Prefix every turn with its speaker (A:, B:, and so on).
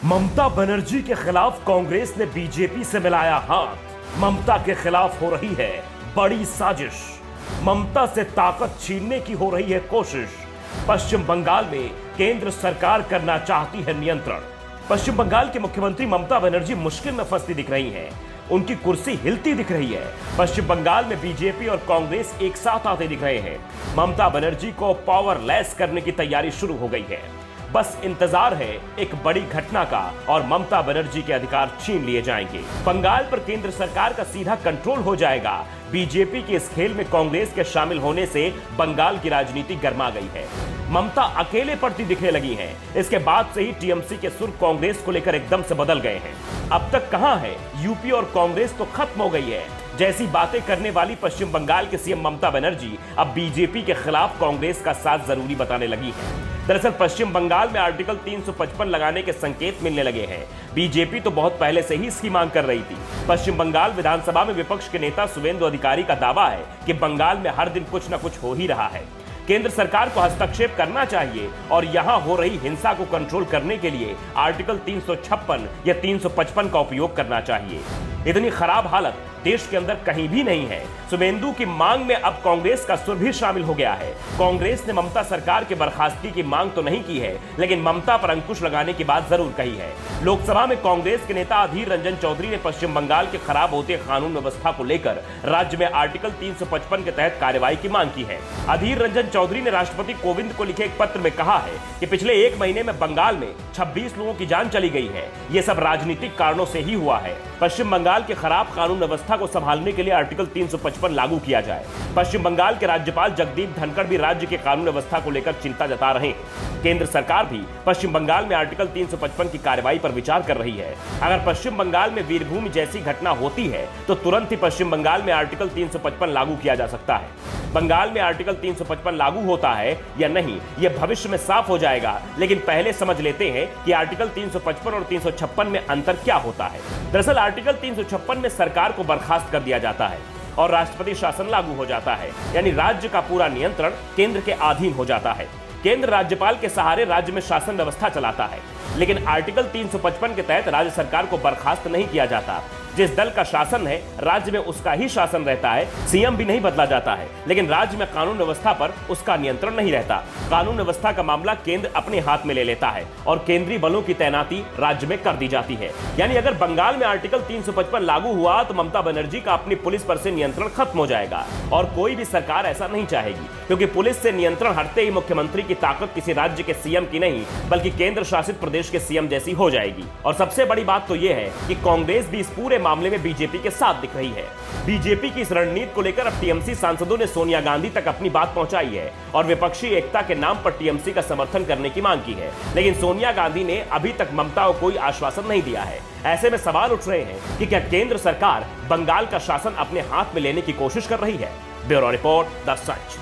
A: ममता बनर्जी के खिलाफ कांग्रेस ने बीजेपी से मिलाया हाथ। ममता के खिलाफ हो रही है बड़ी साजिश। ममता से ताकत छीनने की हो रही है कोशिश। पश्चिम बंगाल में केंद्र सरकार करना चाहती है नियंत्रण। पश्चिम बंगाल के मुख्यमंत्री ममता बनर्जी मुश्किल में फंसती दिख रही हैं। उनकी कुर्सी हिलती दिख रही है। पश्चिम बंगाल में बीजेपी और कांग्रेस एक साथ आते दिख रहे हैं। ममता बनर्जी को पावरलेस करने की तैयारी शुरू हो गई है। बस इंतजार है एक बड़ी घटना का और ममता बनर्जी के अधिकार छीन लिए जाएंगे। बंगाल पर केंद्र सरकार का सीधा कंट्रोल हो जाएगा। बीजेपी के इस खेल में कांग्रेस के शामिल होने से बंगाल की राजनीति गर्मा गई है। ममता अकेले पड़ती दिखने लगी हैं। इसके बाद से ही टीएमसी के सुर कांग्रेस को लेकर एकदम से बदल गए हैं। अब तक कहां है यूपी और कांग्रेस तो खत्म हो गई है जैसी बातें करने वाली पश्चिम बंगाल के सीएम ममता बनर्जी अब बीजेपी के खिलाफ कांग्रेस का साथ जरूरी बताने लगी है। दरअसल पश्चिम बंगाल में आर्टिकल 355 लगाने के संकेत मिलने लगे हैं। बीजेपी तो बहुत पहले से ही इसकी मांग कर रही थी। पश्चिम बंगाल विधानसभा में विपक्ष के नेता शुवेंदु अधिकारी का दावा है कि बंगाल में हर दिन कुछ न कुछ हो ही रहा है। केंद्र सरकार को हस्तक्षेप करना चाहिए और यहां हो रही हिंसा को कंट्रोल करने के लिए आर्टिकल 356 या 355 का उपयोग करना चाहिए। इतनी खराब हालत देश के अंदर कहीं भी नहीं है। शुवेंदु की मांग में अब कांग्रेस का सुर भी शामिल हो गया है। कांग्रेस ने ममता सरकार के बर्खास्तगी की मांग तो नहीं की है, लेकिन ममता पर अंकुश लगाने की बात जरूर कही है। लोकसभा में कांग्रेस के नेता अधीर रंजन चौधरी ने पश्चिम बंगाल के खराब होते कानून व्यवस्था को लेकर राज्य में आर्टिकल 355 के तहत कार्रवाई की मांग की है। अधीर रंजन चौधरी ने राष्ट्रपति कोविंद को लिखे एक पत्र में कहा है कि पिछले एक महीने में बंगाल में 26 लोगों की जान चली गई है। ये सब राजनीतिक कारणों से ही हुआ है। पश्चिम बंगाल के खराब कानून व्यवस्था को संभालने के लिए आर्टिकल 355 लागू किया जाए। पश्चिम बंगाल के राज्यपाल जगदीप धनखड़ भी राज्य के कानून व्यवस्था को लेकर चिंता जता रहे हैं। केंद्र सरकार भी पश्चिम बंगाल में आर्टिकल 355 की कार्रवाई पर विचार कर रही है। अगर पश्चिम बंगाल में वीरभूमि जैसी घटना होती है तो तुरंत ही पश्चिम बंगाल में आर्टिकल 355 लागू किया जा सकता है। बंगाल में आर्टिकल 355 लागू होता है या नहीं यह भविष्य में साफ हो जाएगा, लेकिन पहले समझ लेते हैं कि आर्टिकल 355 और 356 में अंतर क्या होता है। दरअसल आर्टिकल 356 में सरकार को बर्खास्त कर दिया जाता है और राष्ट्रपति शासन लागू हो जाता है, यानी राज्य का पूरा नियंत्रण केंद्र के अधीन हो जाता है। केंद्र राज्यपाल के सहारे राज्य में शासन व्यवस्था चलाता है, लेकिन आर्टिकल 355 के तहत राज्य सरकार को बर्खास्त नहीं किया जाता। जिस दल का शासन है राज्य में उसका ही शासन रहता है। सीएम भी नहीं बदला जाता है, लेकिन राज्य में कानून व्यवस्था पर उसका नियंत्रण नहीं रहता। कानून व्यवस्था का मामला केंद्र अपने हाथ में ले लेता है और केंद्रीय बलों की तैनाती राज्य में कर दी जाती है। यानी अगर बंगाल में आर्टिकल 355 लागू हुआ तो ममता बनर्जी का अपनी पुलिस पर से नियंत्रण खत्म हो जाएगा और कोई भी सरकार ऐसा नहीं चाहेगी, क्योंकि पुलिस से नियंत्रण हटते ही मुख्यमंत्री की ताकत किसी राज्य के सीएम की नहीं बल्कि केंद्र शासित प्रदेश के सीएम जैसी हो जाएगी। और सबसे बड़ी बात तो यह है कि कांग्रेस भी इस पूरे मामले में बीजेपी के साथ दिख रही है। बीजेपी की इस रणनीति को लेकर अब टीएमसी सांसदों ने सोनिया गांधी तक अपनी बात पहुंचाई है और विपक्षी एकता के नाम पर टीएमसी का समर्थन करने की मांग की है, लेकिन सोनिया गांधी ने अभी तक ममता को कोई आश्वासन नहीं दिया है। ऐसे में सवाल उठ रहे हैं कि क्या केंद्र सरकार बंगाल का शासन अपने हाथ में लेने की कोशिश कर रही है। Bureau report, the such.